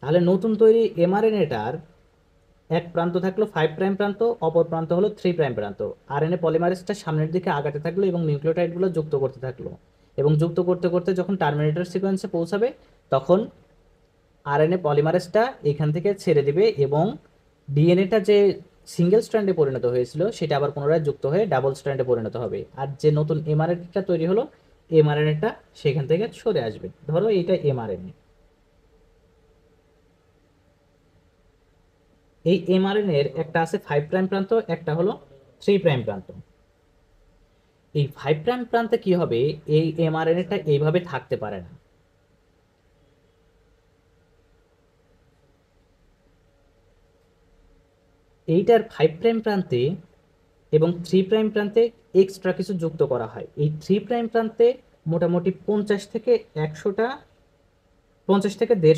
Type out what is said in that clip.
তাহলে নতুন তৈরি এমআরএনএটার এক প্রান্ত থাকলো 5 প্রাইম প্রান্ত, অপর প্রান্ত হলো 3 প্রাইম প্রান্ত। আরএনএ পলিমারেজটা সামনের দিকে আগাতে থাকলো এবং নিউক্লিওটাইডগুলো যুক্ত করতে থাকলো, এবং যুক্ত করতে করতে যখন টার্মিনেটর সিকোয়েন্সে পৌঁছাবে তখন আরএনএ পলিমারেজটা এখান থেকে ছেড়ে দিবে এবং ডিএনএটা যে সিঙ্গেল স্ট্র্যান্ডে পরিণত হয়েছিল সেটা আবার পুনরায় যুক্ত হয়ে ডাবল স্ট্র্যান্ডে পরিণত হবে, আর যে নতুন এমআরএনএটা তৈরি হলো এমআরএনএটা সেখান থেকে সরে আসবে। ধরো এইটা এমআরএনএ, এই এমআরএনএ এর একটা আছে 5 প্রাইম প্রান্ত, একটা হলো 3 প্রাইম প্রান্ত। এই 5 প্রাইম প্রান্তে কি হবে, এই এমআরএনএটা এইভাবে থাকতে পারে না। এইটার 5 প্রাইম প্রান্তে এবং 3 প্রাইম প্রান্তে এক্সট্রা কিছু যুক্ত করা হয়। এই 3 প্রাইম প্রান্তে মোটামুটি 50 থেকে 100টা, 50 থেকে 150